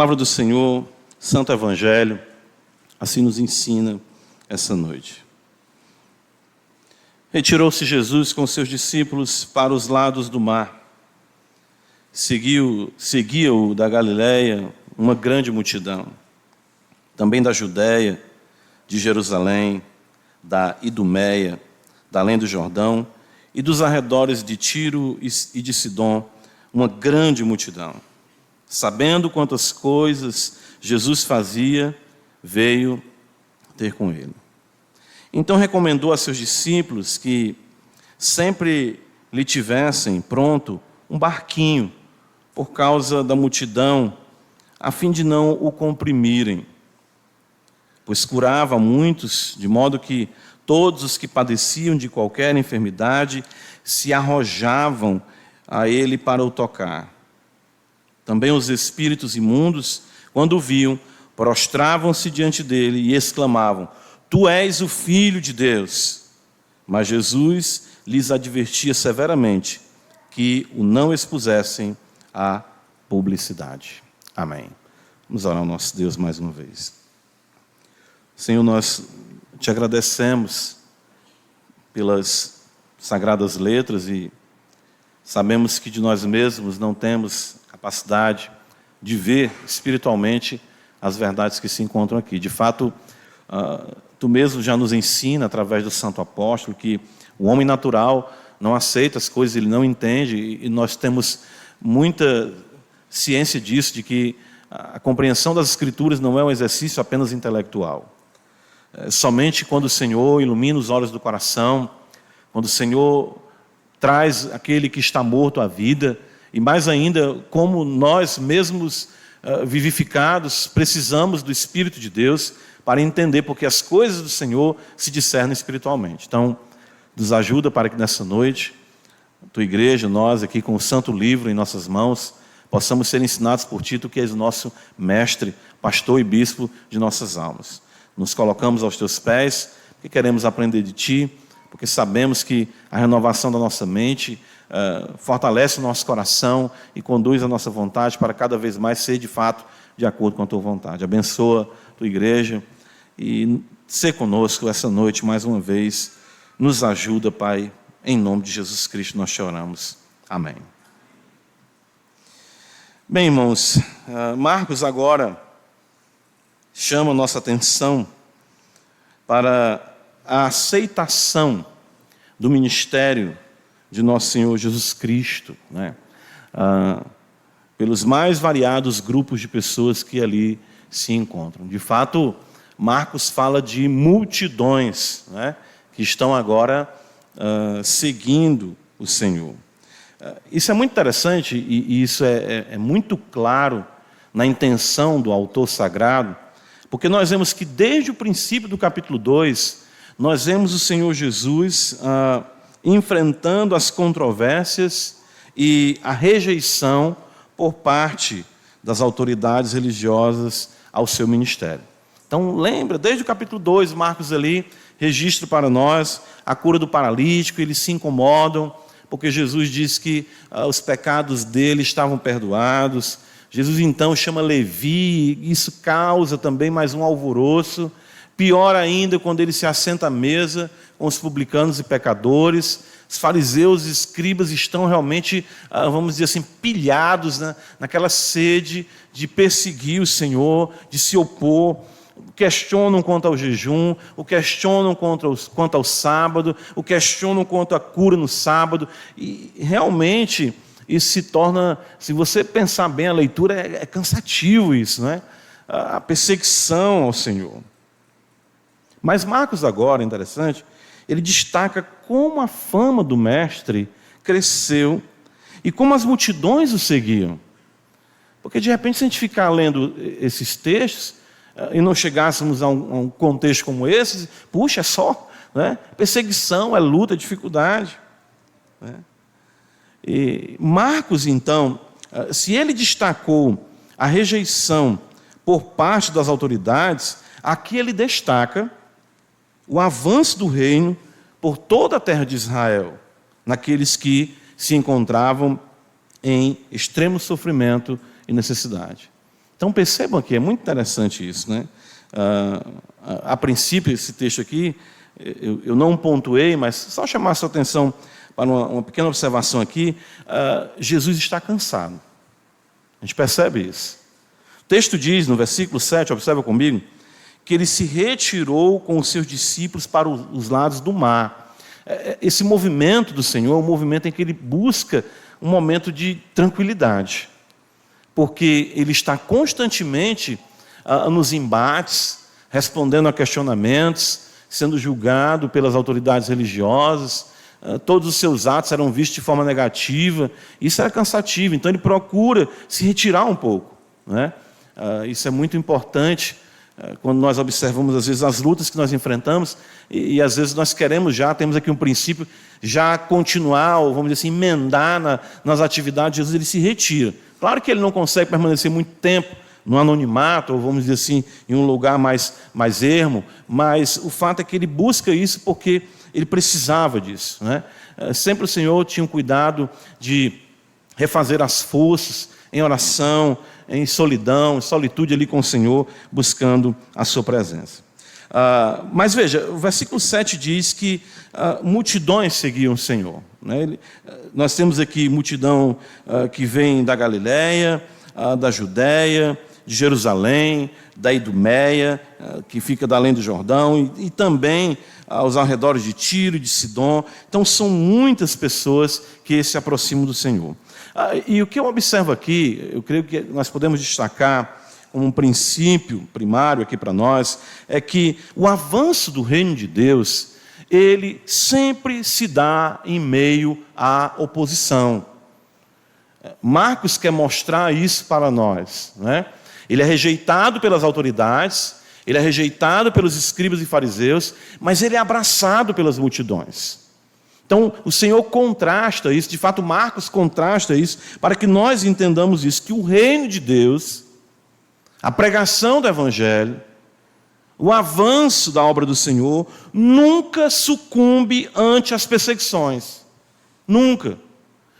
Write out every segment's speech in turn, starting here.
Palavra do Senhor, Santo Evangelho, assim nos ensina essa noite. Retirou-se Jesus com seus discípulos para os lados do mar. Seguia-o da Galileia uma grande multidão, também da Judéia, de Jerusalém, da Idumeia, da além do Jordão e dos arredores de Tiro e de Sidom, uma grande multidão. Sabendo quantas coisas Jesus fazia, veio ter com ele. Então recomendou a seus discípulos que sempre lhe tivessem pronto um barquinho por causa da multidão, a fim de não o comprimirem, pois curava muitos, de modo que todos os que padeciam de qualquer enfermidade se arrojavam a ele para o tocar. Também os espíritos imundos, quando o viam, prostravam-se diante dele e exclamavam: Tu és o Filho de Deus. Mas Jesus lhes advertia severamente que o não expusessem à publicidade. Amém. Vamos orar ao nosso Deus mais uma vez. Senhor, nós te agradecemos pelas sagradas letras e sabemos que de nós mesmos não temos capacidade de ver espiritualmente as verdades que se encontram aqui. De fato, tu mesmo já nos ensina, através do Santo Apóstolo, que o homem natural não aceita as coisas, ele não entende, e nós temos muita ciência disso, de que a compreensão das Escrituras não é um exercício apenas intelectual. Somente quando o Senhor ilumina os olhos do coração, quando o Senhor traz aquele que está morto à vida, e mais ainda, como nós mesmos vivificados, precisamos do Espírito de Deus para entender, porque as coisas do Senhor se discernem espiritualmente. Então, nos ajuda para que nessa noite, a tua igreja, nós aqui com o Santo Livro em nossas mãos, possamos ser ensinados por ti, tu que és o nosso mestre, pastor e bispo de nossas almas. Nos colocamos aos teus pés, porque queremos aprender de ti, porque sabemos que a renovação da nossa mente fortalece o nosso coração e conduz a nossa vontade para cada vez mais ser de fato de acordo com a tua vontade. Abençoa a tua igreja e ser conosco essa noite mais uma vez. Nos ajuda, Pai, em nome de Jesus Cristo nós te oramos. Amém. Bem, irmãos, Marcos agora chama nossa atenção para a aceitação do ministério de nosso Senhor Jesus Cristo, né? Pelos mais variados grupos de pessoas que ali se encontram. De fato, Marcos fala de multidões, né, que estão agora seguindo o Senhor. Isso é muito interessante e isso é muito claro na intenção do autor sagrado, porque nós vemos que desde o princípio do capítulo 2, nós vemos o Senhor Jesus enfrentando as controvérsias e a rejeição por parte das autoridades religiosas ao seu ministério. Então lembra, desde o capítulo 2, Marcos ali registra para nós a cura do paralítico, eles se incomodam, porque Jesus diz que os pecados dele estavam perdoados. Jesus então chama Levi, e isso causa também mais um alvoroço. Pior ainda, quando ele se assenta à mesa com os publicanos e pecadores, os fariseus e escribas estão realmente, vamos dizer assim, pilhados, né, naquela sede de perseguir o Senhor, de se opor. Questionam quanto ao jejum, o questionam quanto ao sábado, o questionam quanto à cura no sábado, e realmente isso se torna, se você pensar bem a leitura, é cansativo isso, né? A perseguição ao Senhor. Mas Marcos agora, interessante, ele destaca como a fama do mestre cresceu e como as multidões o seguiam. Porque de repente, se a gente ficar lendo esses textos e não chegássemos a um contexto como esse, puxa, é só, né? Perseguição, é luta, é dificuldade, né? E Marcos, então, se ele destacou a rejeição por parte das autoridades, aqui ele destaca o avanço do reino por toda a terra de Israel, naqueles que se encontravam em extremo sofrimento e necessidade. Então percebam aqui, é muito interessante isso, né? A princípio, esse texto aqui, eu não pontuei, mas só chamar a sua atenção para uma pequena observação aqui. Jesus está cansado. A gente percebe isso. O texto diz, no versículo 7, observa comigo, que ele se retirou com os seus discípulos para os lados do mar. Esse movimento do Senhor é um movimento em que ele busca um momento de tranquilidade, porque ele está constantemente nos embates, respondendo a questionamentos, sendo julgado pelas autoridades religiosas. Todos os seus atos eram vistos de forma negativa. Isso era cansativo, então ele procura se retirar um pouco, né? Isso é muito importante quando nós observamos, às vezes, as lutas que nós enfrentamos, e às vezes nós queremos temos aqui um princípio, já continuar, ou vamos dizer assim, emendar nas atividades. Jesus, ele se retira. Claro que ele não consegue permanecer muito tempo no anonimato, ou vamos dizer assim, em um lugar mais ermo, mas o fato é que ele busca isso porque ele precisava disso, né? Sempre o Senhor tinha um cuidado de refazer as forças em oração, em solidão, em solitude ali com o Senhor, buscando a sua presença. Mas veja, o versículo 7 diz que multidões seguiam o Senhor, né? Nós temos aqui multidão que vem da Galileia, da Judéia, de Jerusalém, da Idumeia, que fica da além do Jordão, e também aos arredores de Tiro e de Sidom. Então são muitas pessoas que se aproximam do Senhor. E o que eu observo aqui, eu creio que nós podemos destacar como um princípio primário aqui para nós, é que o avanço do reino de Deus, ele sempre se dá em meio à oposição. Marcos quer mostrar isso para nós, né? Ele é rejeitado pelas autoridades, ele é rejeitado pelos escribas e fariseus, mas ele é abraçado pelas multidões. Então, o Senhor contrasta isso, de fato, Marcos contrasta isso, para que nós entendamos isso, que o reino de Deus, a pregação do Evangelho, o avanço da obra do Senhor, nunca sucumbe ante as perseguições. Nunca.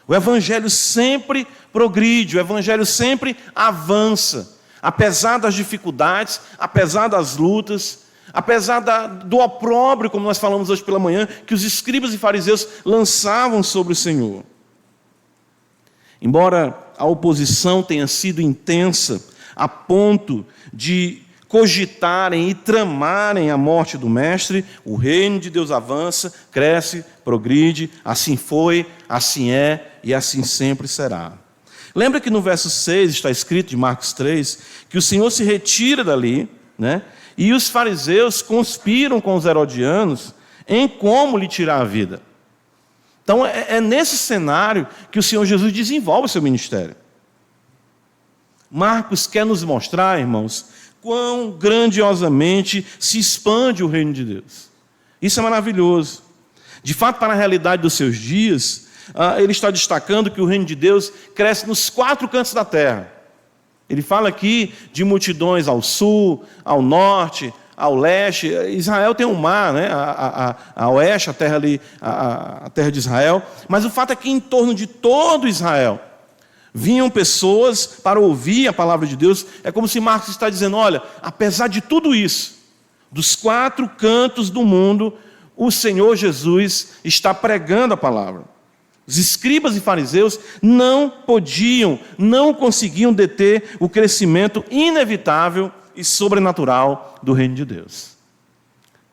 O Evangelho sempre progride, o Evangelho sempre avança, apesar das dificuldades, apesar das lutas, apesar do opróbrio, como nós falamos hoje pela manhã, que os escribas e fariseus lançavam sobre o Senhor. Embora a oposição tenha sido intensa, a ponto de cogitarem e tramarem a morte do Mestre, o reino de Deus avança, cresce, progride, assim foi, assim é e assim sempre será. Lembra que no verso 6 está escrito, de Marcos 3, que o Senhor se retira dali, né? E os fariseus conspiram com os herodianos em como lhe tirar a vida. Então é nesse cenário que o Senhor Jesus desenvolve o seu ministério. Marcos quer nos mostrar, irmãos, quão grandiosamente se expande o reino de Deus. Isso é maravilhoso. De fato, para a realidade dos seus dias, ele está destacando que o reino de Deus cresce nos 4 cantos da terra. Ele fala aqui de multidões ao sul, ao norte, ao leste. Israel tem um mar, né? A oeste, a terra ali, a terra de Israel. Mas o fato é que em torno de todo Israel vinham pessoas para ouvir a palavra de Deus. É como se Marcos está dizendo, olha, apesar de tudo isso, dos 4 cantos do mundo, o Senhor Jesus está pregando a palavra. Os escribas e fariseus não conseguiam deter o crescimento inevitável e sobrenatural do reino de Deus.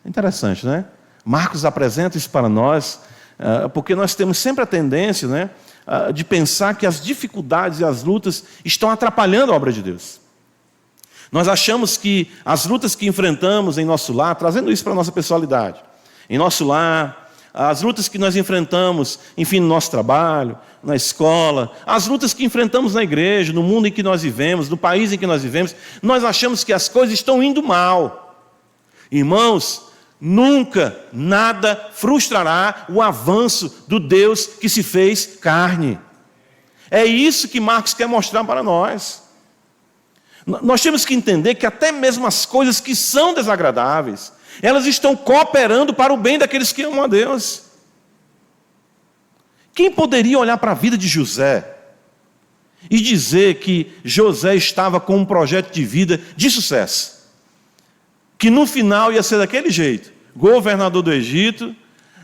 Interessante, né? Marcos apresenta isso para nós, porque nós temos sempre a tendência, né, de pensar que as dificuldades e as lutas estão atrapalhando a obra de Deus. Nós achamos que as lutas que enfrentamos em nosso lar, trazendo isso para a nossa pessoalidade, em nosso lar, as lutas que nós enfrentamos, enfim, no nosso trabalho, na escola, as lutas que enfrentamos na igreja, no mundo em que nós vivemos, no país em que nós vivemos, nós achamos que as coisas estão indo mal. Irmãos, nunca nada frustrará o avanço do Deus que se fez carne. É isso que Marcos quer mostrar para nós. Nós temos que entender que até mesmo as coisas que são desagradáveis, elas estão cooperando para o bem daqueles que amam a Deus. Quem poderia olhar para a vida de José e dizer que José estava com um projeto de vida de sucesso, que no final ia ser daquele jeito, governador do Egito,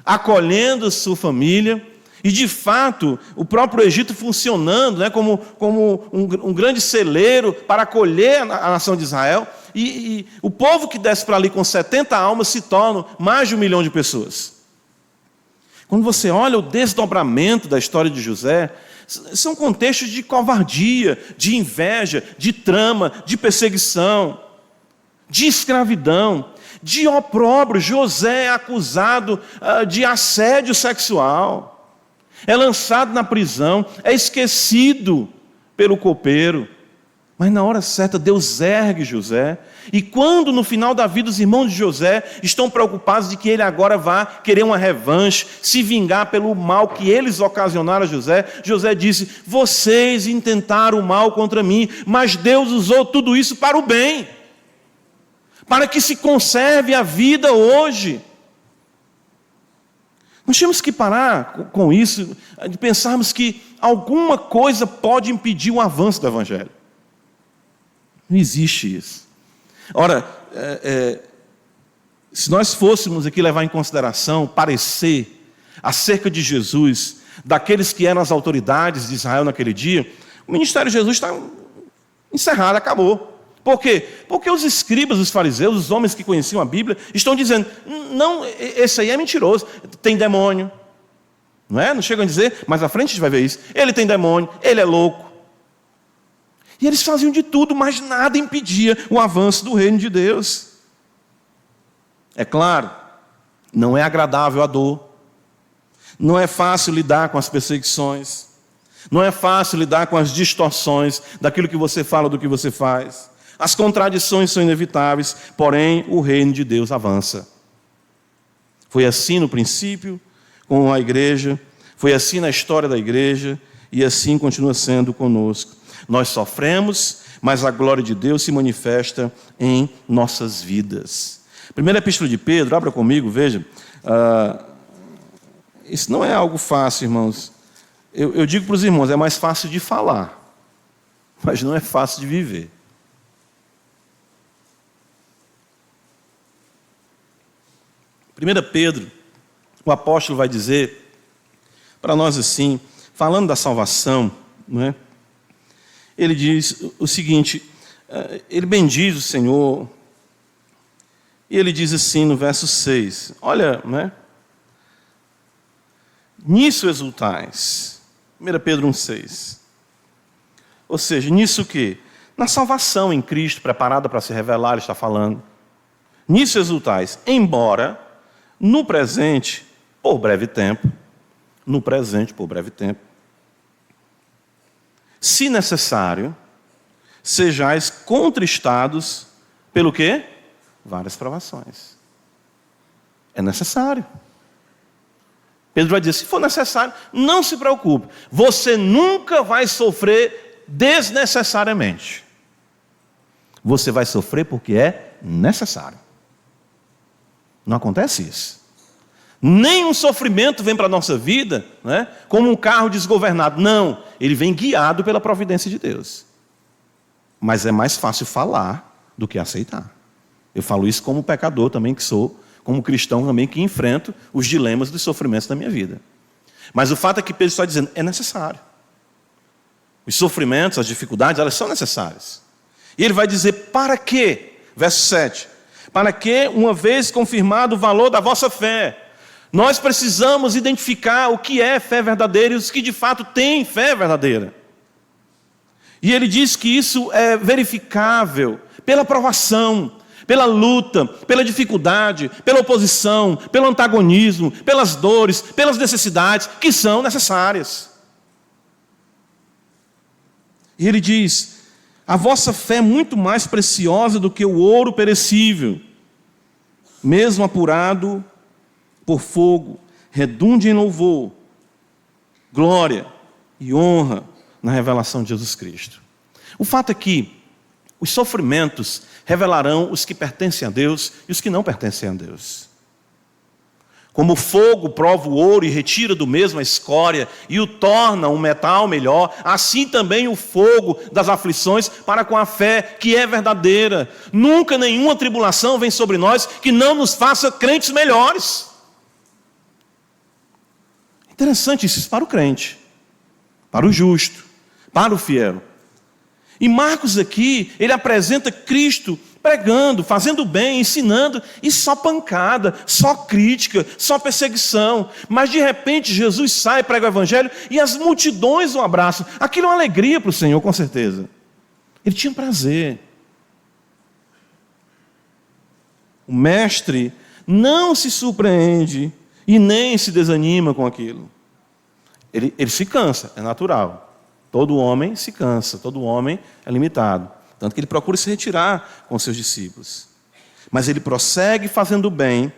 acolhendo sua família, e de fato o próprio Egito funcionando, né, como um grande celeiro para acolher a nação de Israel, e o povo que desce para ali com 70 almas se torna mais de 1 milhão de pessoas. Quando você olha o desdobramento da história de José, são contextos de covardia, de inveja, de trama, de perseguição, de escravidão, de opróbrio. José é acusado de assédio sexual, é lançado na prisão, é esquecido pelo copeiro. Mas na hora certa Deus ergue José, e quando no final da vida os irmãos de José estão preocupados de que ele agora vá querer uma revanche, se vingar pelo mal que eles ocasionaram a José, José disse: vocês intentaram o mal contra mim, mas Deus usou tudo isso para o bem, para que se conserve a vida hoje. Nós temos que parar com isso, de pensarmos que alguma coisa pode impedir o avanço do Evangelho. Não existe isso. Ora, se nós fôssemos aqui levar em consideração, parecer acerca de Jesus, daqueles que eram as autoridades de Israel naquele dia, o ministério de Jesus está encerrado, acabou. Por quê? Porque os escribas, os fariseus, os homens que conheciam a Bíblia, estão dizendo: não, esse aí é mentiroso, tem demônio. Não é? Não chegam a dizer, mas à frente a gente vai ver isso. Ele tem demônio, ele é louco. E eles faziam de tudo, mas nada impedia o avanço do reino de Deus. É claro, não é agradável a dor, não é fácil lidar com as perseguições, não é fácil lidar com as distorções daquilo que você fala, do que você faz. As contradições são inevitáveis, porém o reino de Deus avança. Foi assim no princípio com a igreja, foi assim na história da igreja, e assim continua sendo conosco. Nós sofremos, mas a glória de Deus se manifesta em nossas vidas. Primeira epístola de Pedro, abra comigo, veja. Isso não é algo fácil, irmãos. Eu digo para os irmãos, é mais fácil de falar, mas não é fácil de viver. 1 Pedro, o apóstolo vai dizer para nós assim, falando da salvação, não é? Ele diz o seguinte, ele bendiz o Senhor, e ele diz assim no verso 6, olha, né? Nisso exultais, 1 Pedro 1,6. Ou seja, nisso o quê? Na salvação em Cristo, preparada para se revelar, ele está falando. Nisso exultais, embora no presente, por breve tempo, se necessário, sejais contristados pelo quê? Várias provações. É necessário. Pedro vai dizer, se for necessário, não se preocupe. Você nunca vai sofrer desnecessariamente. Você vai sofrer porque é necessário. Não acontece isso. Nenhum sofrimento vem para a nossa vida, né, como um carro desgovernado. Não, ele vem guiado pela providência de Deus. Mas é mais fácil falar do que aceitar. Eu falo isso como pecador também que sou, como cristão também que enfrento os dilemas dos sofrimentos da minha vida. Mas o fato é que Pedro está dizendo, é necessário. Os sofrimentos, as dificuldades, elas são necessárias. E ele vai dizer, para quê? Verso 7. Para que, uma vez confirmado o valor da vossa fé, nós precisamos identificar o que é fé verdadeira e os que de fato têm fé verdadeira. E ele diz que isso é verificável pela provação, pela luta, pela dificuldade, pela oposição, pelo antagonismo, pelas dores, pelas necessidades que são necessárias. E ele diz, a vossa fé é muito mais preciosa do que o ouro perecível, mesmo apurado por fogo, redunde em louvor, glória e honra na revelação de Jesus Cristo. O fato é que os sofrimentos revelarão os que pertencem a Deus e os que não pertencem a Deus. Como o fogo prova o ouro e retira do mesmo a escória e o torna um metal melhor, assim também o fogo das aflições para com a fé que é verdadeira. Nunca nenhuma tribulação vem sobre nós que não nos faça crentes melhores. Interessante isso para o crente, para o justo, para o fiel. E Marcos aqui, ele apresenta Cristo pregando, fazendo bem, ensinando, e só pancada, só crítica, só perseguição. Mas de repente Jesus sai, prega o evangelho, e as multidões o abraçam. Aquilo é uma alegria para o Senhor, com certeza. Ele tinha prazer. O mestre não se surpreende e nem se desanima com aquilo. Ele se cansa, é natural. Todo homem se cansa, todo homem é limitado. Tanto que ele procura se retirar com seus discípulos. Mas ele prossegue fazendo bem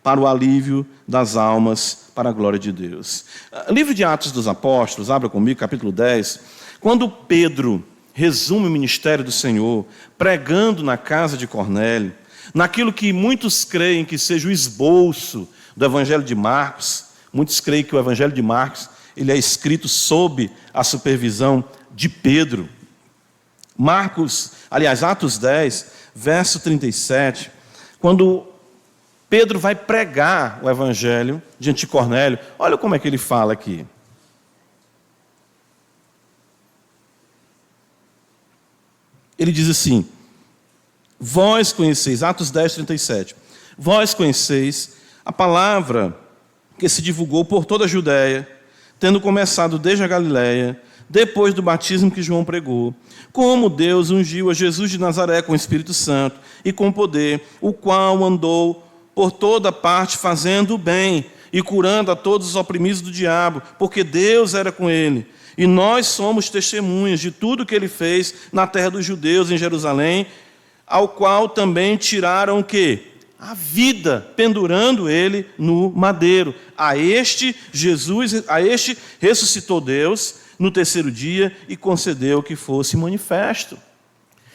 para o alívio das almas, para a glória de Deus. Livro de Atos dos Apóstolos, abra comigo, capítulo 10. Quando Pedro resume o ministério do Senhor, pregando na casa de Cornélio, naquilo que muitos creem que seja o esboço do Evangelho de Marcos, muitos creem que o Evangelho de Marcos ele é escrito sob a supervisão de Pedro. Atos 10, verso 37, quando Pedro vai pregar o evangelho diante de Cornélio, olha como é que ele fala aqui. Ele diz assim, vós conheceis, Atos 10, 37, vós conheceis a palavra que se divulgou por toda a Judéia, tendo começado desde a Galiléia, depois do batismo que João pregou, como Deus ungiu a Jesus de Nazaré com o Espírito Santo e com poder, o qual andou por toda parte fazendo o bem e curando a todos os oprimidos do diabo, porque Deus era com ele. E nós somos testemunhas de tudo que ele fez na terra dos judeus, em Jerusalém, ao qual também tiraram o quê? A vida, pendurando ele no madeiro. A este ressuscitou Deus no terceiro dia e concedeu que fosse manifesto.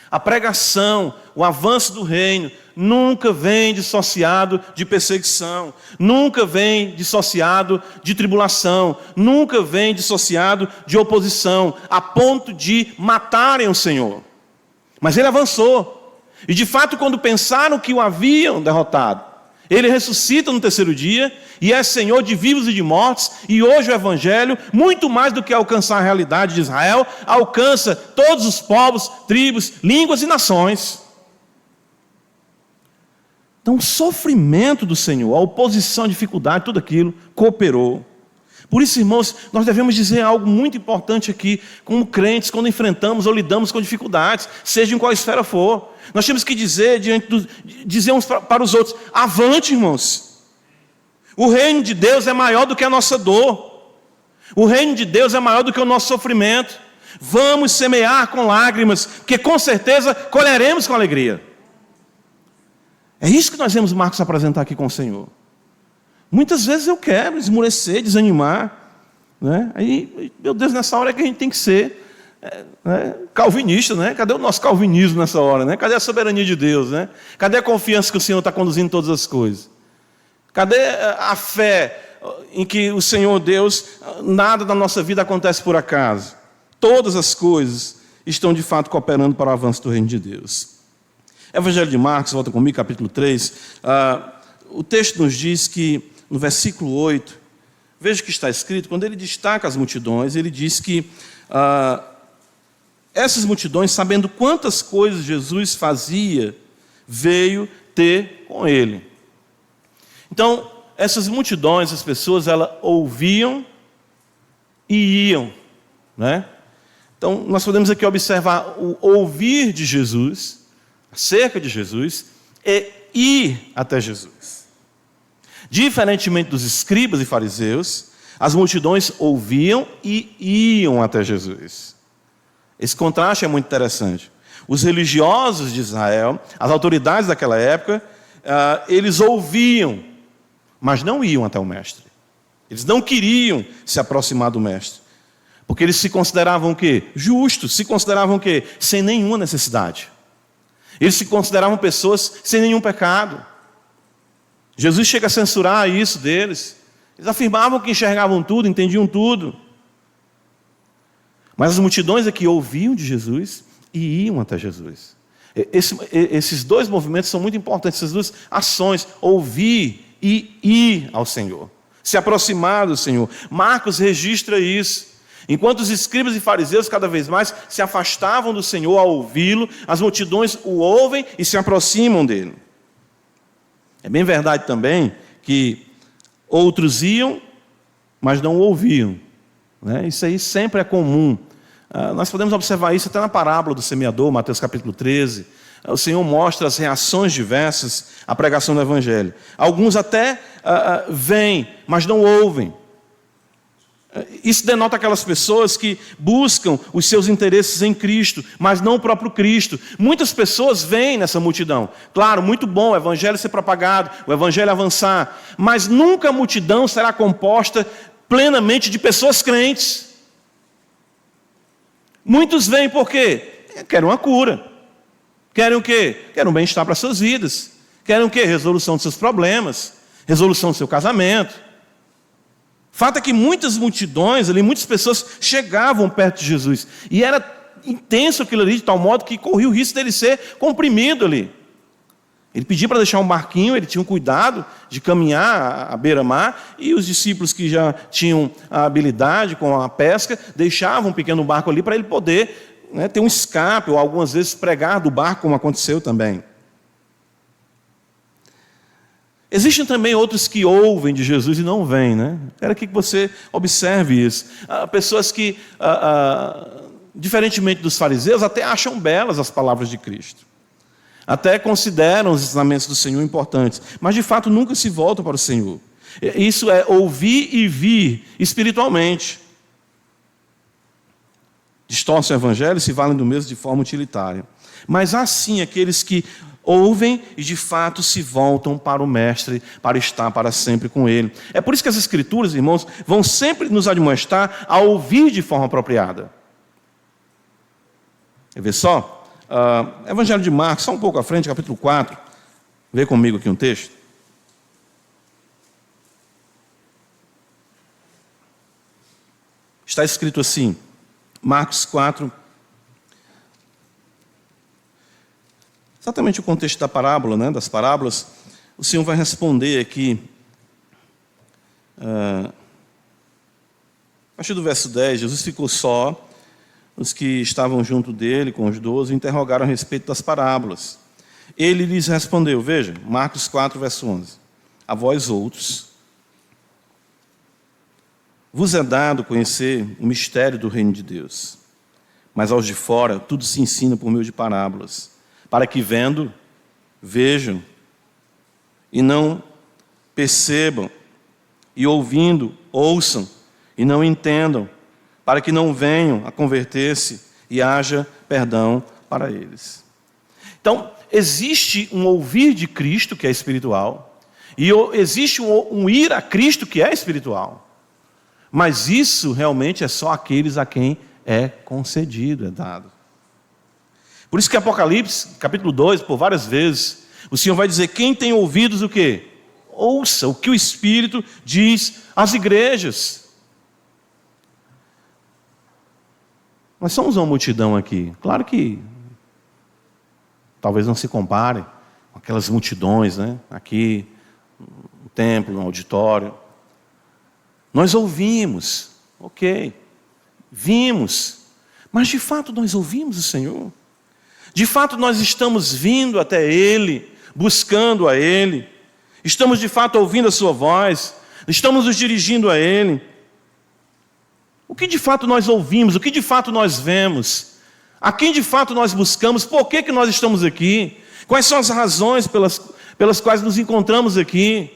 A pregação, o avanço do reino, nunca vem dissociado de perseguição, nunca vem dissociado de tribulação, nunca vem dissociado de oposição, a ponto de matarem o Senhor. Mas ele avançou. E de fato, quando pensaram que o haviam derrotado, ele ressuscita no terceiro dia e é Senhor de vivos e de mortos. E hoje o Evangelho, muito mais do que alcançar a realidade de Israel, alcança todos os povos, tribos, línguas e nações. Então o sofrimento do Senhor, a oposição, a dificuldade, tudo aquilo cooperou. Por isso, irmãos, nós devemos dizer algo muito importante aqui, como crentes, quando enfrentamos ou lidamos com dificuldades, seja em qual esfera for. Nós temos que dizer dizer uns para os outros, avante, irmãos. O reino de Deus é maior do que a nossa dor. O reino de Deus é maior do que o nosso sofrimento. Vamos semear com lágrimas, porque com certeza colheremos com alegria. É isso que nós vemos Marcos apresentar aqui com o Senhor. Muitas vezes eu quero esmorecer, desanimar, né? Aí, meu Deus, nessa hora é que a gente tem que ser calvinista, né? Cadê o nosso calvinismo nessa hora, né? Cadê a soberania de Deus, né? Cadê a confiança que o Senhor está conduzindo todas as coisas? Cadê a fé em que o Senhor Deus, nada da nossa vida acontece por acaso? Todas as coisas estão de fato cooperando para o avanço do reino de Deus. Evangelho de Marcos, volta comigo, capítulo 3, o texto nos diz que, no versículo 8, veja o que está escrito, quando ele destaca as multidões, ele diz que essas multidões, sabendo quantas coisas Jesus fazia, veio ter com ele. Então, essas multidões, as pessoas, elas ouviam e iam, né? Então, nós podemos aqui observar o ouvir de Jesus, acerca de Jesus, e ir até Jesus. Diferentemente dos escribas e fariseus, as multidões ouviam e iam até Jesus. Esse contraste é muito interessante. Os religiosos de Israel, as autoridades daquela época, eles ouviam, mas não iam até o mestre. Eles não queriam se aproximar do mestre. Porque eles se consideravam o quê? Justos, se consideravam o quê? Sem nenhuma necessidade. Eles se consideravam pessoas sem nenhum pecado. Jesus chega a censurar isso deles. Eles afirmavam que enxergavam tudo, entendiam tudo. Mas as multidões é que ouviam de Jesus e iam até Jesus. Esses dois movimentos são muito importantes, essas duas ações, ouvir e ir ao Senhor, se aproximar do Senhor. Marcos registra isso. Enquanto os escribas e fariseus cada vez mais se afastavam do Senhor ao ouvi-lo, as multidões o ouvem e se aproximam dele. É bem verdade também que outros iam, mas não o ouviam, né? Isso aí sempre é comum. Nós podemos observar isso até na parábola do semeador, Mateus capítulo 13. O Senhor mostra as reações diversas à pregação do Evangelho. Alguns até vêm, mas não ouvem. Isso denota aquelas pessoas que buscam os seus interesses em Cristo, mas não o próprio Cristo. Muitas pessoas vêm nessa multidão. Claro, muito bom o Evangelho ser propagado, o Evangelho avançar, mas nunca a multidão será composta plenamente de pessoas crentes. Muitos vêm por quê? Querem uma cura. Querem o quê? Querem um bem-estar para suas vidas. Querem o quê? Resolução dos seus problemas, resolução do seu casamento. Fato é que muitas multidões ali, muitas pessoas chegavam perto de Jesus. E era intenso aquilo ali, de tal modo que corria o risco dele ser comprimido ali. Ele pedia para deixar um barquinho, ele tinha um cuidado de caminhar à beira-mar, e os discípulos que já tinham a habilidade com a pesca, deixavam um pequeno barco ali para ele poder, né, ter um escape, ou algumas vezes pregar do barco, como aconteceu também. Existem também outros que ouvem de Jesus e não vêm, né? Quero que você observe isso. Pessoas que, diferentemente dos fariseus, até acham belas as palavras de Cristo. Até consideram os ensinamentos do Senhor importantes, mas de fato nunca se voltam para o Senhor. Isso é ouvir e vir espiritualmente. Distorcem o Evangelho e se valem do mesmo de forma utilitária. Mas há sim aqueles que ouvem e de fato se voltam para o Mestre, para estar para sempre com Ele. É por isso que as Escrituras, irmãos, vão sempre nos admoestar a ouvir de forma apropriada. Quer ver só? Evangelho de Marcos, só um pouco à frente, capítulo 4. Vê comigo aqui um texto. Está escrito assim, Marcos 4, exatamente o contexto da parábola, né, das parábolas. O Senhor vai responder aqui, a partir do verso 10, Jesus ficou só, os que estavam junto dele, com os 12, interrogaram a respeito das parábolas. Ele lhes respondeu, veja, Marcos 4, verso 11, a vós outros, vos é dado conhecer o mistério do reino de Deus, mas aos de fora tudo se ensina por meio de parábolas, para que vendo, vejam, e não percebam, e ouvindo, ouçam, e não entendam, para que não venham a converter-se e haja perdão para eles. Então, existe um ouvir de Cristo, que é espiritual, e existe um ir a Cristo, que é espiritual. Mas isso realmente é só aqueles a quem é concedido, é dado. Por isso que Apocalipse, capítulo 2, por várias vezes, o Senhor vai dizer, quem tem ouvidos o quê? Ouça o que o Espírito diz às igrejas. Nós somos uma multidão aqui. Claro que talvez não se compare com aquelas multidões, né? Aqui, no templo, no auditório. Nós ouvimos, ok, vimos, mas de fato nós ouvimos o Senhor. De fato nós estamos vindo até Ele, buscando a Ele. Estamos de fato ouvindo a sua voz, estamos nos dirigindo a Ele. O que de fato nós ouvimos, o que de fato nós vemos, a quem de fato nós buscamos, por que nós estamos aqui, quais são as razões pelas quais nos encontramos aqui.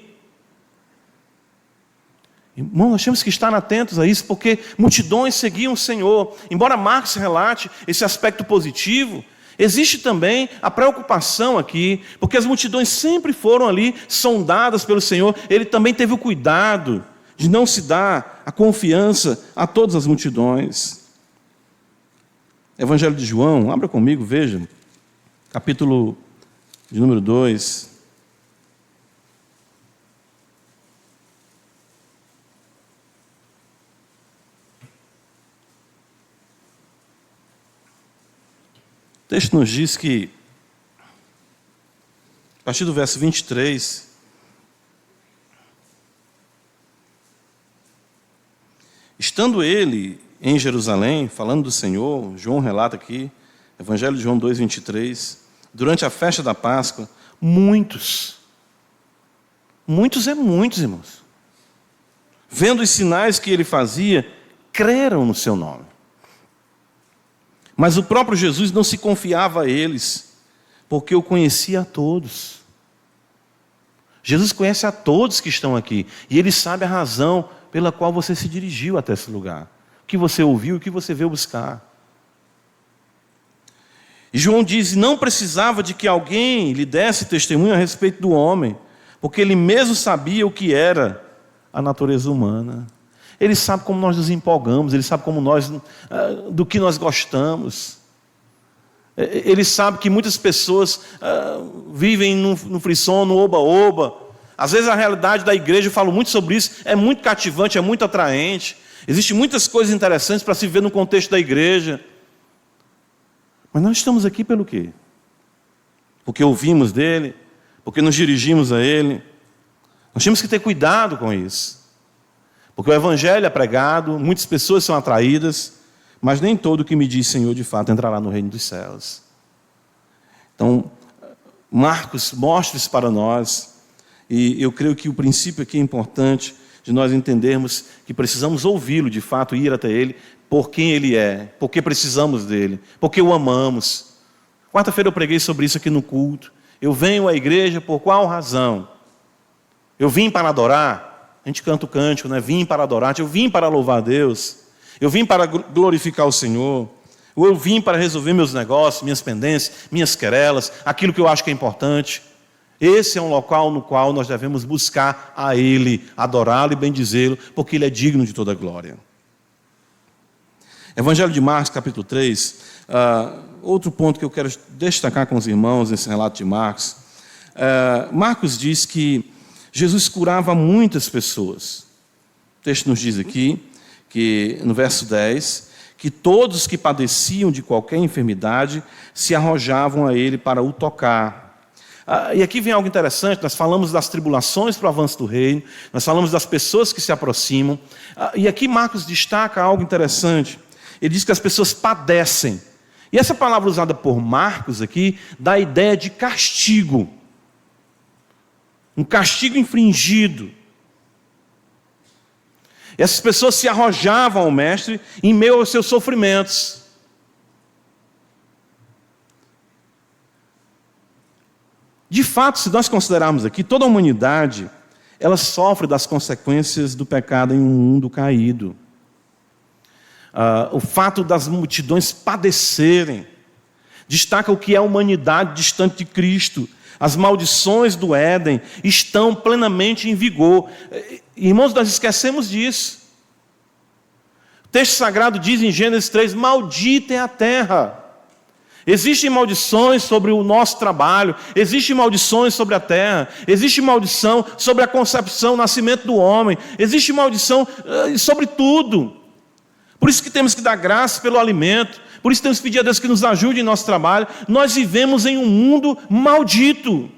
Irmão, nós temos que estar atentos a isso, porque multidões seguiam o Senhor. Embora Marcos relate esse aspecto positivo, existe também a preocupação aqui, porque as multidões sempre foram ali sondadas pelo Senhor. Ele também teve o cuidado de não se dar a confiança a todas as multidões. Evangelho de João, abra comigo, veja, capítulo de número 2. texto nos diz que, a partir do verso 23, estando ele em Jerusalém, falando do Senhor, João relata aqui, Evangelho de João 2, 23, durante a festa da Páscoa, muitos é muitos, irmãos, vendo os sinais que ele fazia, creram no seu nome. Mas o próprio Jesus não se confiava a eles, porque o conhecia a todos. Jesus conhece a todos que estão aqui, e ele sabe a razão pela qual você se dirigiu até esse lugar, o que você ouviu, o que você veio buscar. E João diz, não precisava de que alguém lhe desse testemunho a respeito do homem, porque ele mesmo sabia o que era a natureza humana. Ele sabe como nós nos empolgamos, ele sabe do que nós gostamos. Ele sabe que muitas pessoas vivem no frisson, no oba-oba. Às vezes a realidade da igreja, eu falo muito sobre isso, é muito cativante, é muito atraente. Existem muitas coisas interessantes para se ver no contexto da igreja. Mas nós estamos aqui pelo quê? Porque ouvimos dele, porque nos dirigimos a ele. Nós temos que ter cuidado com isso. Porque o evangelho é pregado, muitas pessoas são atraídas, mas nem todo que me diz Senhor, de fato, entrará no reino dos céus. Então, Marcos mostra isso para nós, e eu creio que o princípio aqui é importante, de nós entendermos que precisamos ouvi-lo, de fato, ir até ele, por quem ele é, porque precisamos dele, porque o amamos. Quarta-feira eu preguei sobre isso aqui no culto. Eu venho à igreja por qual razão? Eu vim para adorar. A gente canta o cântico, né? Vim para adorar, eu vim para louvar a Deus, eu vim para glorificar o Senhor, ou eu vim para resolver meus negócios, minhas pendências, minhas querelas, aquilo que eu acho que é importante. Esse é um local no qual nós devemos buscar a Ele, adorá-lo e bendizê-lo, porque Ele é digno de toda a glória. Evangelho de Marcos, capítulo 3, outro ponto que eu quero destacar com os irmãos nesse relato de Marcos. Marcos diz que Jesus curava muitas pessoas. O texto nos diz aqui, que no verso 10, que todos que padeciam de qualquer enfermidade se arrojavam a ele para o tocar. E aqui vem algo interessante, nós falamos das tribulações para o avanço do reino, nós falamos das pessoas que se aproximam, e aqui Marcos destaca algo interessante. Ele diz que as pessoas padecem. E essa palavra usada por Marcos aqui dá a ideia de castigo. Um castigo infringido. Essas pessoas se arrojavam ao mestre em meio aos seus sofrimentos. De fato, se nós considerarmos aqui, toda a humanidade, ela sofre das consequências do pecado em um mundo caído. O fato das multidões padecerem destaca o que é a humanidade distante de Cristo. As maldições do Éden estão plenamente em vigor. Irmãos, nós esquecemos disso. O texto sagrado diz em Gênesis 3, maldita é a terra. Existem maldições sobre o nosso trabalho, existem maldições sobre a terra, existe maldição sobre a concepção, o nascimento do homem, existe maldição sobre tudo. Por isso que temos que dar graça pelo alimento, por isso temos que pedir a Deus que nos ajude em nosso trabalho. Nós vivemos em um mundo maldito.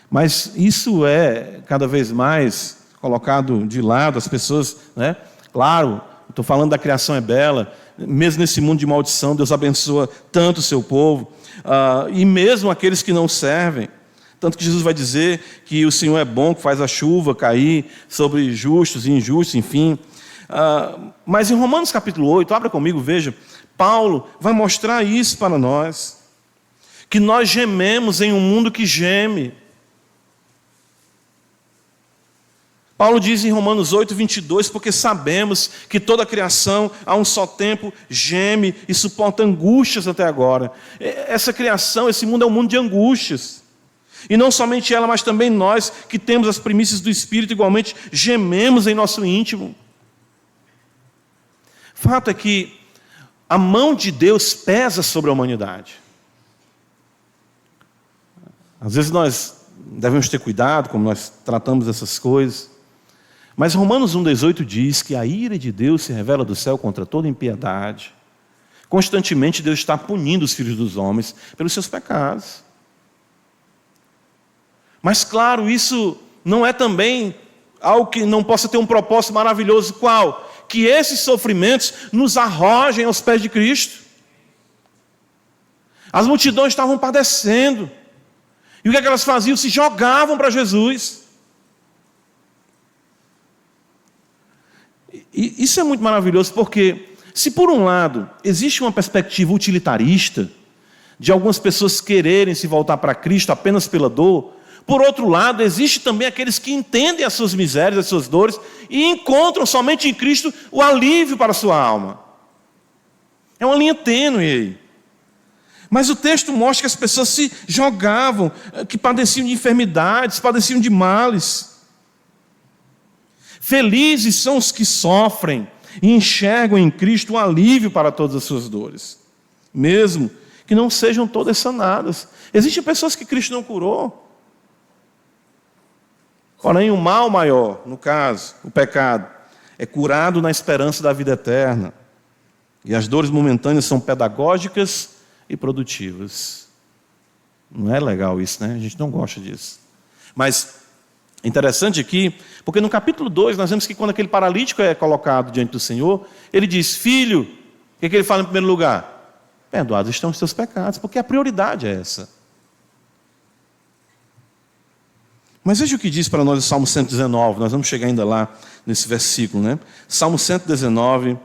Mas isso é cada vez mais colocado de lado, as pessoas, né? Claro, estou falando da criação é bela, mesmo nesse mundo de maldição, Deus abençoa tanto o seu povo, e mesmo aqueles que não servem. Tanto que Jesus vai dizer que o Senhor é bom, que faz a chuva cair sobre justos e injustos, enfim. Mas em Romanos capítulo 8, abra comigo, veja, Paulo vai mostrar isso para nós, que nós gememos em um mundo que geme. Paulo diz em Romanos 8, 22, porque sabemos que toda a criação a um só tempo geme e suporta angústias até agora. Essa criação, esse mundo é um mundo de angústias. E não somente ela, mas também nós que temos as primícias do Espírito, igualmente gememos em nosso íntimo. Fato é que a mão de Deus pesa sobre a humanidade. Às vezes nós devemos ter cuidado como nós tratamos essas coisas. Mas Romanos 1,18 diz que a ira de Deus se revela do céu contra toda impiedade. Constantemente Deus está punindo os filhos dos homens pelos seus pecados. Mas claro, isso não é também algo que não possa ter um propósito maravilhoso. Qual? Que esses sofrimentos nos arrojem aos pés de Cristo. As multidões estavam padecendo. E o que é que elas faziam? Se jogavam para Jesus. E isso é muito maravilhoso, porque se por um lado existe uma perspectiva utilitarista, de algumas pessoas quererem se voltar para Cristo apenas pela dor, por outro lado, existe também aqueles que entendem as suas misérias, as suas dores, e encontram somente em Cristo o alívio para a sua alma. É uma linha tênue aí. Mas o texto mostra que as pessoas se jogavam, que padeciam de enfermidades, padeciam de males. Felizes são os que sofrem e enxergam em Cristo o alívio para todas as suas dores, mesmo que não sejam todas sanadas. Existem pessoas que Cristo não curou. Porém, o mal maior, no caso, o pecado, é curado na esperança da vida eterna. E as dores momentâneas são pedagógicas e produtivas. Não é legal isso, né? A gente não gosta disso. Mas é interessante aqui, porque no capítulo 2, nós vemos que quando aquele paralítico é colocado diante do Senhor, ele diz: filho, o que ele fala em primeiro lugar? Perdoados estão os teus pecados, porque a prioridade é essa. Mas veja o que diz para nós o Salmo 119, nós vamos chegar ainda lá nesse versículo, né? Salmo 119,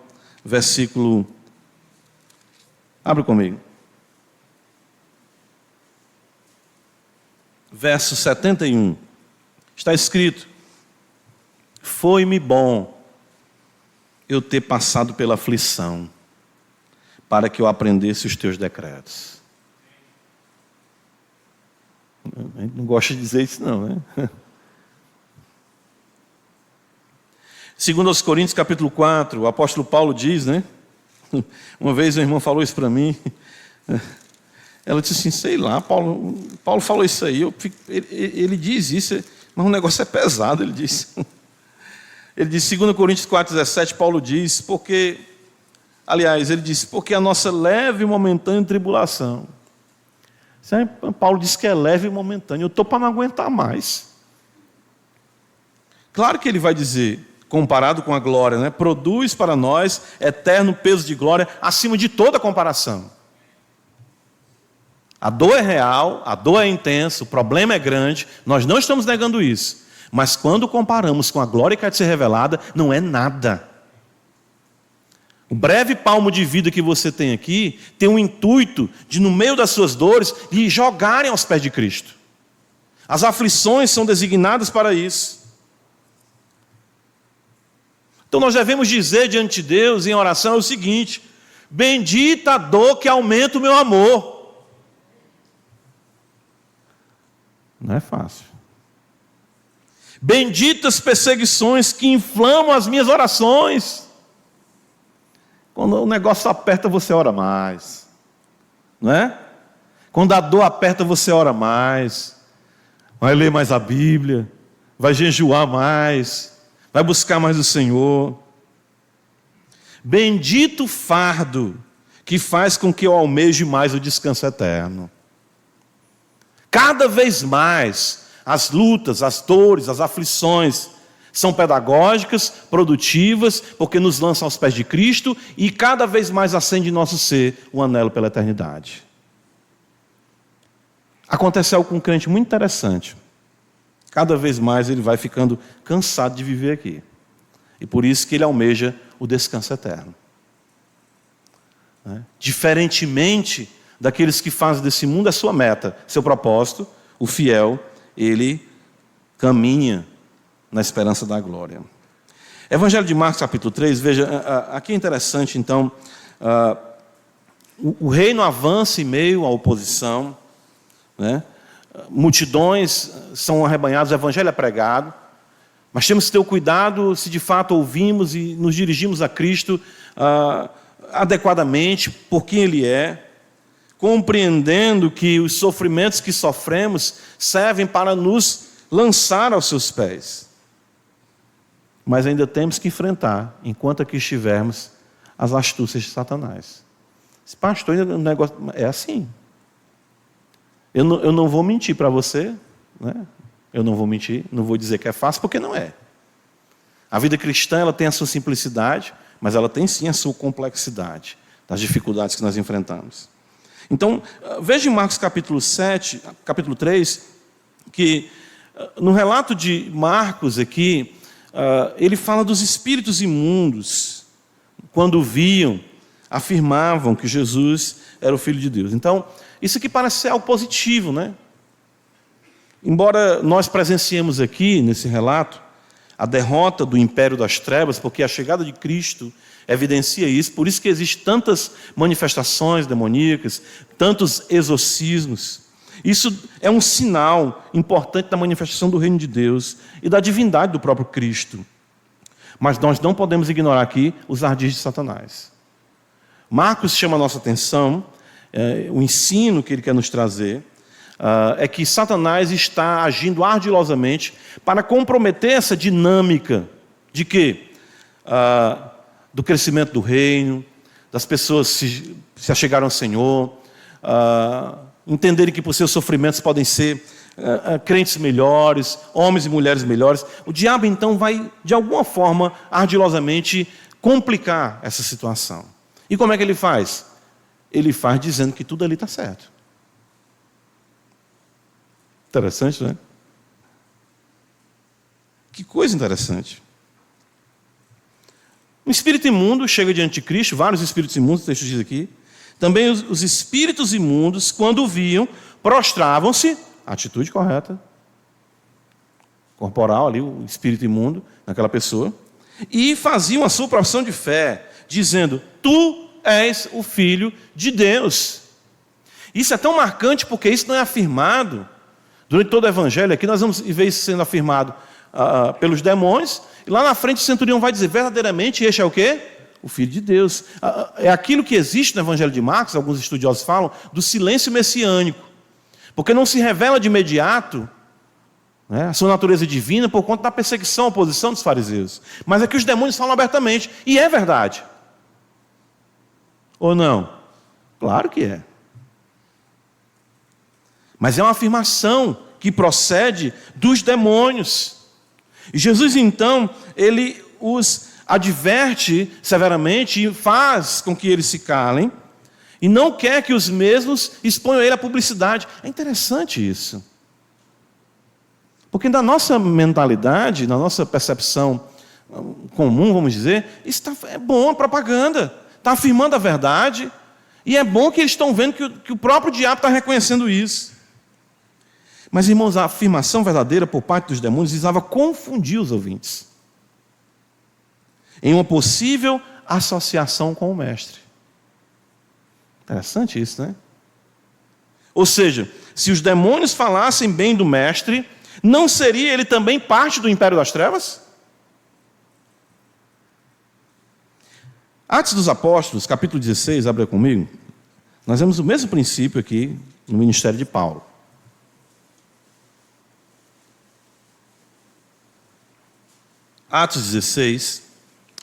versículo... Abre comigo. Verso 71. Está escrito: foi-me bom eu ter passado pela aflição, para que eu aprendesse os teus decretos. A gente não gosta de dizer isso não, né? Segundo aos Coríntios, capítulo 4, o apóstolo Paulo diz, né? Uma vez uma irmã falou isso para mim. Ela disse assim, sei lá, Paulo falou isso aí, ele diz isso, mas o negócio é pesado, ele disse. Ele diz, 2 Coríntios 4,17, Paulo diz, porque a nossa leve e momentânea tribulação. Paulo diz que é leve e momentâneo, eu estou para não aguentar mais. Claro que ele vai dizer, comparado com a glória, né? Produz para nós eterno peso de glória, acima de toda comparação. A dor é real, a dor é intensa, o problema é grande, nós não estamos negando isso. Mas quando comparamos com a glória que há de ser revelada, não é nada. O breve palmo de vida que você tem aqui, tem o intuito de, no meio das suas dores, lhe jogarem aos pés de Cristo. As aflições são designadas para isso. Então nós devemos dizer diante de Deus, em oração, o seguinte: bendita a dor que aumenta o meu amor. Não é fácil. Benditas perseguições que inflamam as minhas orações. Quando o negócio aperta, você ora mais. Não é? Quando a dor aperta, você ora mais. Vai ler mais a Bíblia. Vai jejuar mais. Vai buscar mais o Senhor. Bendito o fardo que faz com que eu almeje mais o descanso eterno. Cada vez mais, as lutas, as dores, as aflições são pedagógicas, produtivas, porque nos lançam aos pés de Cristo e cada vez mais acende em nosso ser o anelo pela eternidade. Acontece algo com um crente muito interessante. Cada vez mais ele vai ficando cansado de viver aqui. E por isso que ele almeja o descanso eterno. Diferentemente daqueles que fazem desse mundo a sua meta, seu propósito, o fiel, ele caminha na esperança da glória. Evangelho de Marcos, capítulo 3, veja, aqui é interessante, então, o reino avança em meio à oposição, né? Multidões são arrebanhadas, o evangelho é pregado, mas temos que ter o cuidado se de fato ouvimos e nos dirigimos a Cristo adequadamente, por quem Ele é, compreendendo que os sofrimentos que sofremos servem para nos lançar aos seus pés. Mas ainda temos que enfrentar, enquanto aqui estivermos, as astúcias de Satanás. Pastor, o negócio é assim. Eu não vou mentir para você, né? Eu não vou mentir, não vou dizer que é fácil, porque não é. A vida cristã, ela tem a sua simplicidade, mas ela tem sim a sua complexidade, das dificuldades que nós enfrentamos. Então, veja em Marcos capítulo 3, que no relato de Marcos aqui, ele fala dos espíritos imundos, quando viam, afirmavam que Jesus era o Filho de Deus. Então, isso aqui parece ser algo positivo, né? Embora nós presenciemos aqui, nesse relato, a derrota do império das trevas, porque a chegada de Cristo evidencia isso, por isso que existem tantas manifestações demoníacas, tantos exorcismos. Isso é um sinal importante da manifestação do reino de Deus e da divindade do próprio Cristo. Mas nós não podemos ignorar aqui os ardis de Satanás. Marcos chama a nossa atenção, o ensino que ele quer nos trazer, é que Satanás está agindo ardilosamente para comprometer essa dinâmica de quê? Do crescimento do reino, das pessoas se achegaram ao Senhor, entenderem que por seus sofrimentos podem ser crentes melhores, homens e mulheres melhores. O diabo então vai, de alguma forma, ardilosamente complicar essa situação. E como é que ele faz? Ele faz dizendo que tudo ali está certo. Interessante, né? Que coisa interessante. Um espírito imundo chega diante de Cristo, vários espíritos imundos, o texto diz aqui. Também os espíritos imundos, quando o viam, prostravam-se, atitude correta, corporal ali, o espírito imundo naquela pessoa, e faziam a sua profissão de fé, dizendo: tu és o Filho de Deus. Isso é tão marcante porque isso não é afirmado durante todo o Evangelho. Aqui nós vamos ver isso sendo afirmado pelos demônios, e lá na frente o centurião vai dizer: verdadeiramente este é o quê? O Filho de Deus. É aquilo que existe no Evangelho de Marcos, alguns estudiosos falam, do silêncio messiânico. Porque não se revela de imediato, né, a sua natureza divina por conta da perseguição, oposição dos fariseus. Mas aqui os demônios falam abertamente, e é verdade. Ou não? Claro que é. Mas é uma afirmação que procede dos demônios. E Jesus, então, ele os adverte severamente e faz com que eles se calem, e não quer que os mesmos exponham ele à publicidade. É interessante isso. Porque na nossa mentalidade, na nossa percepção comum, vamos dizer, isso é bom, propaganda. Está afirmando a verdade, e é bom que eles estão vendo que o próprio diabo está reconhecendo isso. Mas, irmãos, a afirmação verdadeira por parte dos demônios visava confundir os ouvintes em uma possível associação com o mestre. Interessante isso, né? Ou seja, se os demônios falassem bem do mestre, não seria ele também parte do império das trevas? Atos dos Apóstolos, capítulo 16, abra comigo. Nós vemos o mesmo princípio aqui no ministério de Paulo. Atos 16,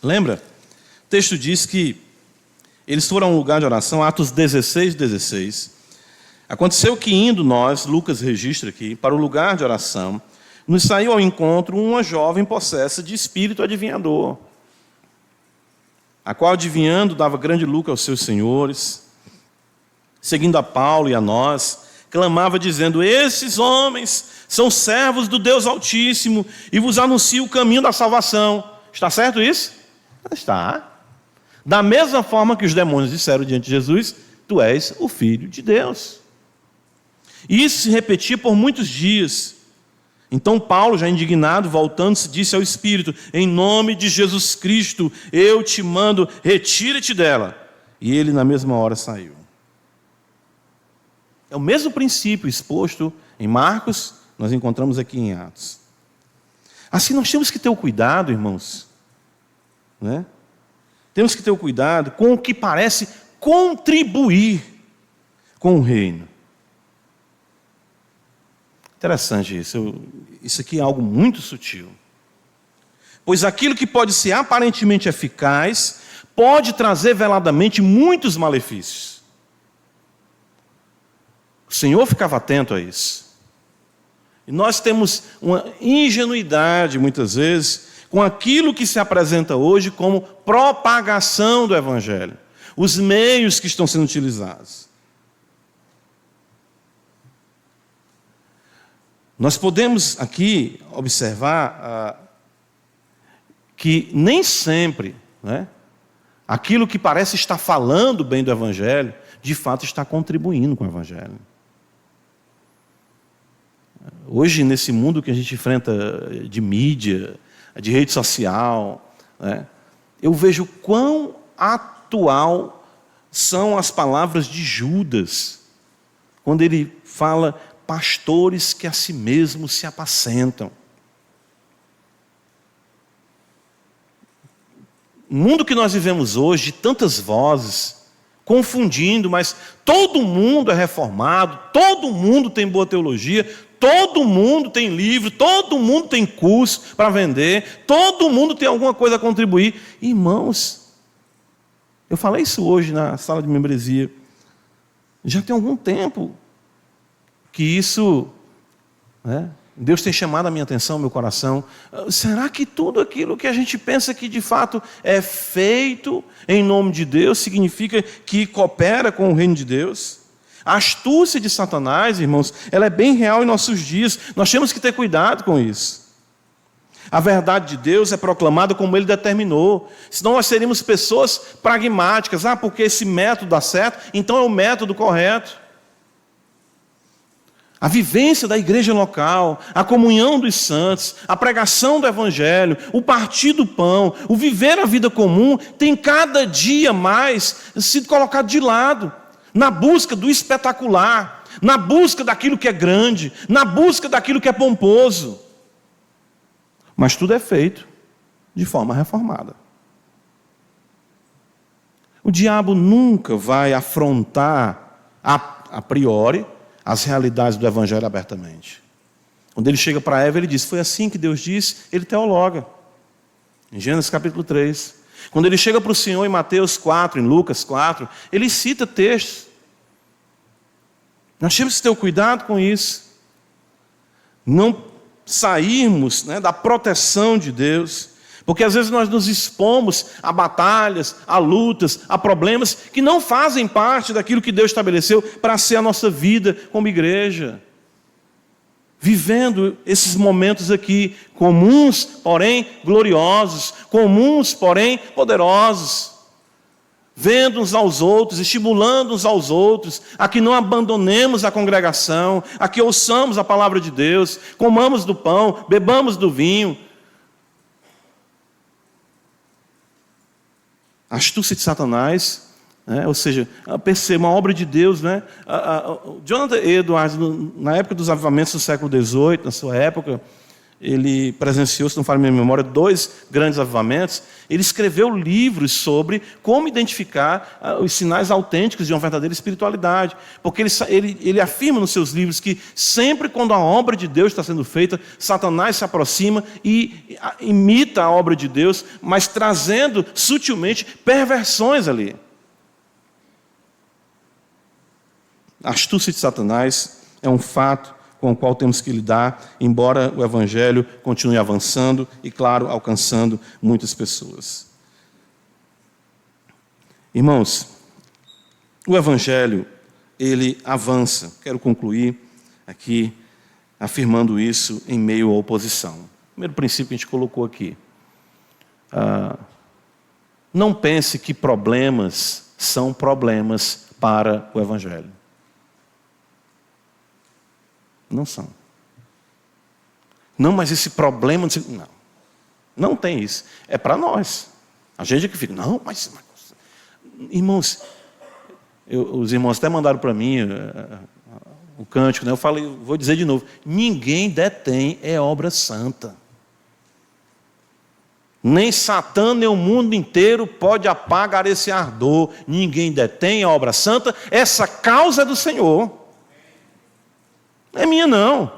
lembra? O texto diz que eles foram a um lugar de oração, Atos 16, 16. Aconteceu que indo nós, Lucas registra aqui, para o lugar de oração, nos saiu ao encontro uma jovem possessa de espírito adivinhador, a qual, adivinhando, dava grande lucro aos seus senhores, seguindo a Paulo e a nós, clamava dizendo: esses homens são servos do Deus Altíssimo e vos anunciam o caminho da salvação. Está certo isso? Está. Da mesma forma que os demônios disseram diante de Jesus: tu és o Filho de Deus. E isso se repetia por muitos dias. Então Paulo, já indignado, voltando-se, disse ao Espírito: em nome de Jesus Cristo, eu te mando, retira-te dela. E ele na mesma hora saiu. É o mesmo princípio exposto em Marcos, nós encontramos aqui em Atos. Assim nós temos que ter o cuidado, irmãos, né? Temos que ter o cuidado com o que parece contribuir com o reino. Interessante isso. Isso aqui é algo muito sutil. Pois aquilo que pode ser aparentemente eficaz, pode trazer veladamente muitos malefícios. Senhor ficava atento a isso. E nós temos uma ingenuidade, muitas vezes, com aquilo que se apresenta hoje como propagação do Evangelho. Os meios que estão sendo utilizados. Nós podemos aqui observar que nem sempre, né, aquilo que parece estar falando bem do Evangelho, de fato está contribuindo com o Evangelho. Hoje, nesse mundo que a gente enfrenta de mídia, de rede social, né, eu vejo quão atual são as palavras de Judas, quando ele fala, pastores que a si mesmos se apacentam. O mundo que nós vivemos hoje, de tantas vozes, confundindo, mas todo mundo é reformado, todo mundo tem boa teologia, todo mundo tem livro, todo mundo tem curso para vender, todo mundo tem alguma coisa a contribuir. Irmãos, eu falei isso hoje na sala de membresia, já tem algum tempo que isso, né, Deus tem chamado a minha atenção, meu coração. Será que tudo aquilo que a gente pensa que de fato é feito em nome de Deus significa que coopera com o reino de Deus? A astúcia de Satanás, irmãos, ela é bem real em nossos dias. Nós temos que ter cuidado com isso. A verdade de Deus é proclamada como Ele determinou. Senão nós seríamos pessoas pragmáticas. Porque esse método dá certo, então é o método correto. A vivência da igreja local, a comunhão dos santos, a pregação do Evangelho, o partir do pão, o viver a vida comum, tem cada dia mais sido colocado de lado, na busca do espetacular, na busca daquilo que é grande, na busca daquilo que é pomposo. Mas tudo é feito de forma reformada. O diabo nunca vai afrontar a priori as realidades do Evangelho abertamente. Quando ele chega para Eva, ele diz, foi assim que Deus disse, ele teologa. Em Gênesis capítulo 3. Quando ele chega para o Senhor em Mateus 4, em Lucas 4, ele cita textos. Nós temos que ter cuidado com isso. Não sairmos, né, da proteção de Deus. Porque às vezes nós nos expomos a batalhas, a lutas, a problemas que não fazem parte daquilo que Deus estabeleceu para ser a nossa vida como igreja. Vivendo esses momentos aqui, comuns, porém gloriosos, comuns, porém poderosos. Vendo uns aos outros, estimulando uns aos outros, a que não abandonemos a congregação, a que ouçamos a palavra de Deus, comamos do pão, bebamos do vinho. A astúcia de Satanás, né? Ou seja, perceba, uma obra de Deus, né? Jonathan Edwards, na época dos avivamentos do século XVIII, na sua época, ele presenciou, se não falha a minha memória, 2 grandes avivamentos. Ele escreveu livros sobre como identificar os sinais autênticos de uma verdadeira espiritualidade. Porque ele afirma nos seus livros que sempre quando a obra de Deus está sendo feita, Satanás se aproxima e imita a obra de Deus, mas trazendo sutilmente perversões ali. A astúcia de Satanás é um fato com o qual temos que lidar, embora o Evangelho continue avançando e, claro, alcançando muitas pessoas. Irmãos, o Evangelho, ele avança. Quero concluir aqui afirmando isso em meio à oposição. O primeiro princípio que a gente colocou aqui. Não pense que problemas são problemas para o Evangelho. Não são. Não, mas esse problema... Não tem isso. É para nós. A gente é que fica... Não, mas... Irmãos, os irmãos até mandaram para mim o cântico, né? Eu falei, vou dizer de novo. Ninguém detém obra santa. Nem Satã, nem o mundo inteiro pode apagar esse ardor. Ninguém detém a obra santa. Essa causa é do Senhor. Não é minha, não.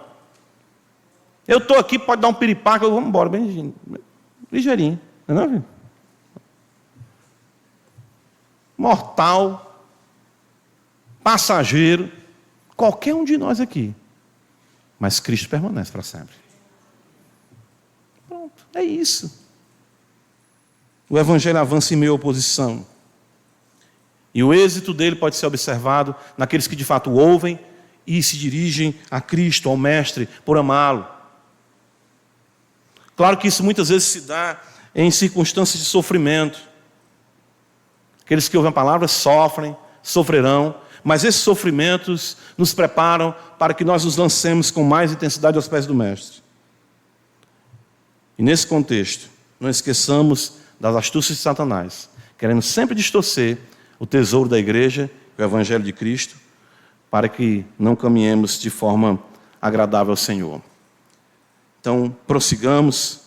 Eu estou aqui, pode dar um piripaque, eu vou embora, bem ligeirinho. Não é, não, filho? Mortal, passageiro, qualquer um de nós aqui. Mas Cristo permanece para sempre. Pronto, é isso. O Evangelho avança em meio à oposição. E o êxito dele pode ser observado naqueles que de fato ouvem e se dirigem a Cristo, ao Mestre, por amá-lo. Claro que isso muitas vezes se dá em circunstâncias de sofrimento. Aqueles que ouvem a palavra sofrem, sofrerão, mas esses sofrimentos nos preparam para que nós nos lancemos com mais intensidade aos pés do Mestre. E nesse contexto, não esqueçamos das astúcias de Satanás, querendo sempre distorcer o tesouro da igreja, o Evangelho de Cristo, para que não caminhemos de forma agradável ao Senhor. Então, prossigamos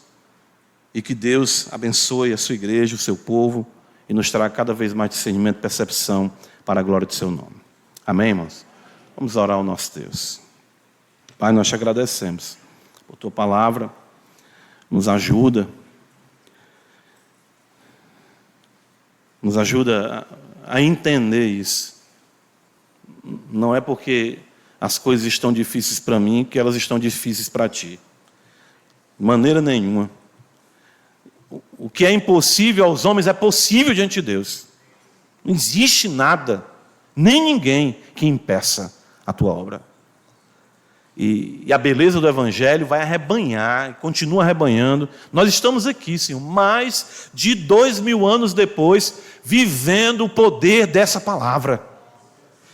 e que Deus abençoe a sua igreja, o seu povo, e nos traga cada vez mais discernimento e percepção para a glória do seu nome. Amém, irmãos? Vamos orar ao nosso Deus. Pai, nós te agradecemos por tua palavra, nos ajuda a entender isso. Não é porque as coisas estão difíceis para mim que elas estão difíceis para ti. De maneira nenhuma. O que é impossível aos homens é possível diante de Deus. Não existe nada, nem ninguém que impeça a tua obra. E a beleza do Evangelho vai arrebanhar, continua arrebanhando. Nós estamos aqui, Senhor, mais de 2000 anos depois, vivendo o poder dessa palavra,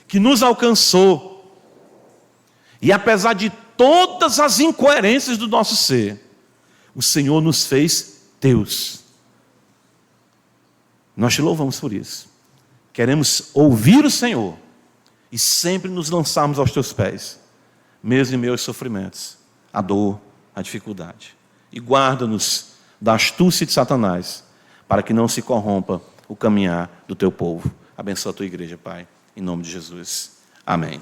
que nos alcançou. E apesar de todas as incoerências do nosso ser, o Senhor nos fez Deus. Nós te louvamos por isso. Queremos ouvir o Senhor e sempre nos lançarmos aos teus pés, mesmo em meio aos sofrimentos, a dor, a dificuldade. E guarda-nos da astúcia de Satanás, para que não se corrompa o caminhar do teu povo. Abençoa a tua igreja, Pai, em nome de Jesus. Amém.